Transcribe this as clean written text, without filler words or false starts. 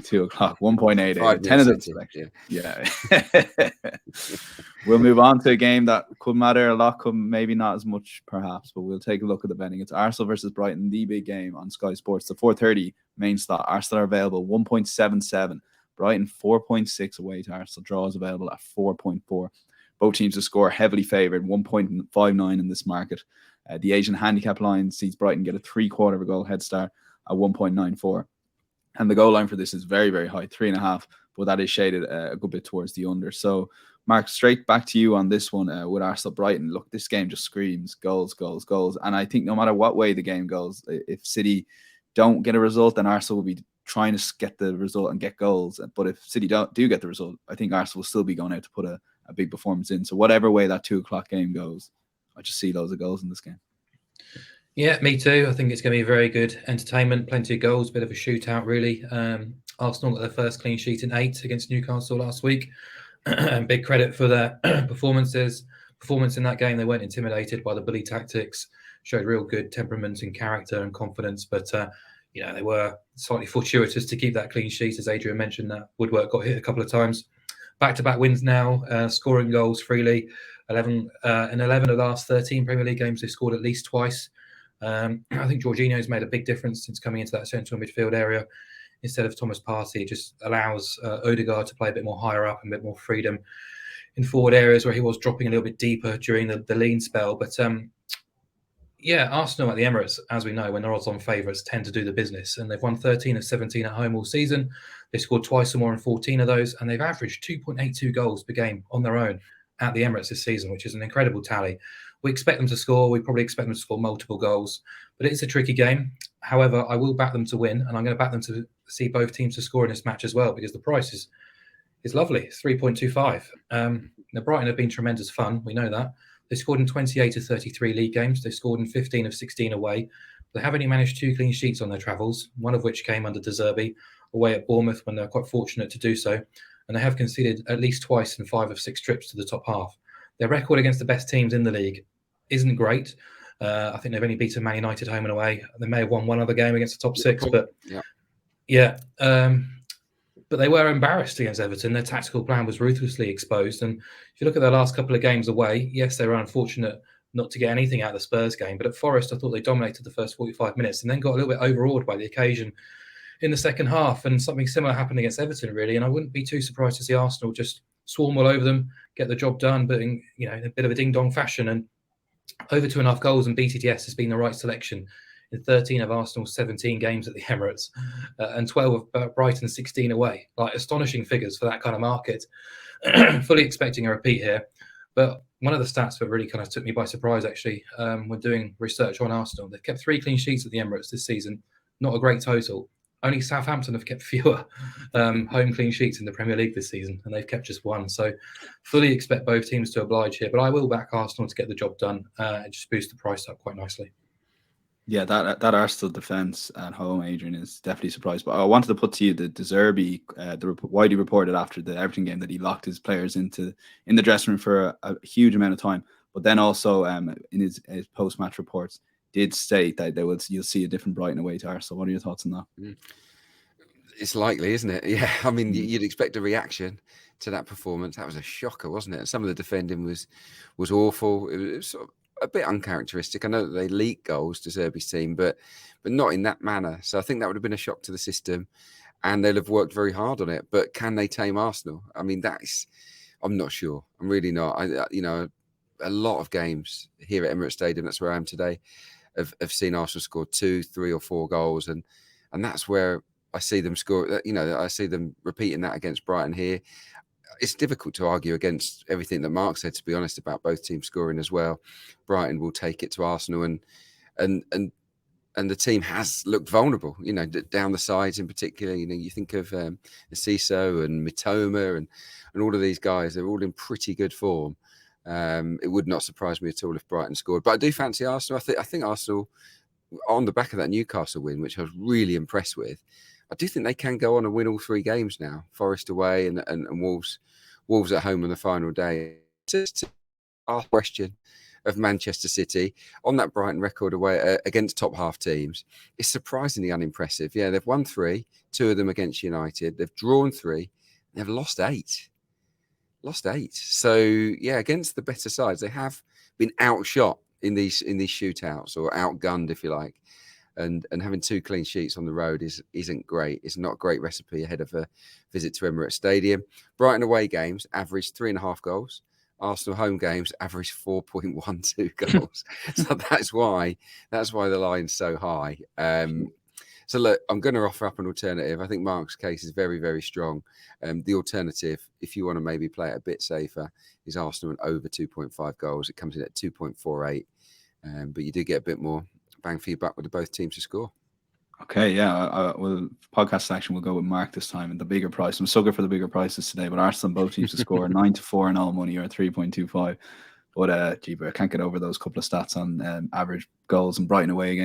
2 o'clock, 1.88, 10 of them selection. Yeah. We'll move on to a game that could matter a lot, could maybe not as much perhaps, but we'll take a look at the betting. It's Arsenal versus Brighton, the big game on Sky Sports. The 4:30 main slot. Arsenal are available 1.77. Brighton 4.6 away to Arsenal. Draws available at 4.4. Both teams to score heavily favoured, 1.59 in this market. The Asian handicap line sees Brighton get a 3/4 of a goal head start at 1.94. And the goal line for this is very, very high, 3.5, but that is shaded a good bit towards the under. So, Mark, straight back to you on this one with Arsenal Brighton. Look, this game just screams goals, goals, goals. And I think no matter what way the game goes, if City don't get a result, then Arsenal will be trying to get the result and get goals. But if City do get the result, I think Arsenal will still be going out to put a big performance in. So whatever way that 2 o'clock game goes, I just see loads of goals in this game. Yeah, me too. I think it's going to be very good entertainment, plenty of goals, bit of a shootout, really. Arsenal got their first clean sheet in 8 against Newcastle last week. And big credit for their performance in that game. They weren't intimidated by the bully tactics, showed real good temperament and character and confidence. But, they were slightly fortuitous to keep that clean sheet. As Adrian mentioned, that Woodwork got hit a couple of times. Back-to-back wins now, scoring goals freely. In 11 of the last 13 Premier League games, they've scored at least twice. I think Jorginho's made a big difference since coming into that central midfield area instead of Thomas Partey. It just allows Odegaard to play a bit more higher up and a bit more freedom in forward areas where he was dropping a little bit deeper during the lean spell. But Arsenal at the Emirates, as we know, when they're odds-on favourites, tend to do the business. And they've won 13 of 17 at home all season. They scored twice or more in 14 of those, and they've averaged 2.82 goals per game on their own at the Emirates this season, which is an incredible tally. We expect them to score. We probably expect them to score multiple goals, but it's a tricky game. However, I will back them to win, and I'm going to back them to see both teams to score in this match as well, because the price is lovely. It's 3.25. Now, Brighton have been tremendous fun. We know that. They scored in 28 of 33 league games. They scored in 15 of 16 away. They have only managed 2 clean sheets on their travels, one of which came under De Zerbi away at Bournemouth when they're quite fortunate to do so. And they have conceded at least twice in 5 of 6 trips to the top half. Their record against the best teams in the league isn't great. I think they've only beaten Man United home and away. They may have won one other game against the top 6, but but they were embarrassed against Everton. Their tactical plan was ruthlessly exposed. And if you look at their last couple of games away, yes, they were unfortunate not to get anything out of the Spurs game. But at Forest, I thought they dominated the first 45 minutes and then got a little bit overawed by the occasion in the second half. And something similar happened against Everton, really. And I wouldn't be too surprised to see Arsenal just swarm all over them, get the job done, but in a bit of a ding-dong fashion. And over 2.5 goals and BTTS has been the right selection in 13 of Arsenal's 17 games at the Emirates and 12 of Brighton's 16 away. Like, astonishing figures for that kind of market. Fully expecting a repeat here. But one of the stats that really kind of took me by surprise, actually, when doing research on Arsenal, they've kept 3 clean sheets at the Emirates this season. Not a great total. Only Southampton have kept fewer home clean sheets in the Premier League this season, and they've kept just 1. So fully expect both teams to oblige here. But I will back Arsenal to get the job done and just boost the price up quite nicely. Yeah, that Arsenal defence at home, Adrian, is definitely surprised. But I wanted to put to you the De Zerbi, widely reported after the Everton game that he locked his players in the dressing room for a huge amount of time. But then also in his post-match reports, did state that you'll see a different Brighton away to Arsenal. What are your thoughts on that? It's likely, isn't it? Yeah, I mean, you'd expect a reaction to that performance. That was a shocker, wasn't it? Some of the defending was awful. It was sort of a bit uncharacteristic. I know that they leaked goals to Zerbi's team, but not in that manner. So I think that would have been a shock to the system, and they'll have worked very hard on it. But can they tame Arsenal? I mean, I'm not sure. I'm really not. A lot of games here at Emirates Stadium, that's where I am today, have seen Arsenal score 2, 3 or 4 goals, and that's where I see them score. I see them repeating that against Brighton here. It's difficult to argue against everything that Mark said, to be honest, about both teams scoring as well. Brighton will take it to Arsenal, and the team has looked vulnerable, down the sides in particular. You think of Ciso and Mitoma and all of these guys, they're all in pretty good form. It would not surprise me at all if Brighton scored. But I do fancy Arsenal. I think Arsenal, on the back of that Newcastle win, which I was really impressed with, I do think they can go on and win all 3 games now. Forest away and Wolves at home on the final day. Just to ask a question, of Manchester City on that Brighton record away against top half teams is surprisingly unimpressive. Yeah, they've won 3, 2 of them against United. They've drawn 3, they've lost 8. So yeah, against the better sides, they have been outshot in these shootouts, or outgunned, if you like. And having 2 clean sheets on the road isn't great. It's not a great recipe ahead of a visit to Emirates Stadium. Brighton away games average 3.5 goals. Arsenal home games average 4.12 goals. So that's why the line's so high. So look, I'm going to offer up an alternative. I think Mark's case is very, very strong. The alternative, if you want to maybe play it a bit safer, is Arsenal and over 2.5 goals. It comes in at 2.48, but you do get a bit more bang for your buck with both teams to score. Okay, yeah. Well, podcast selection will go with Mark this time, and the bigger price. I'm so good for the bigger prices today, but Arsenal both teams to score 9-4 in all money, or 3.25. But I can't get over those couple of stats on average goals and Brighton away again.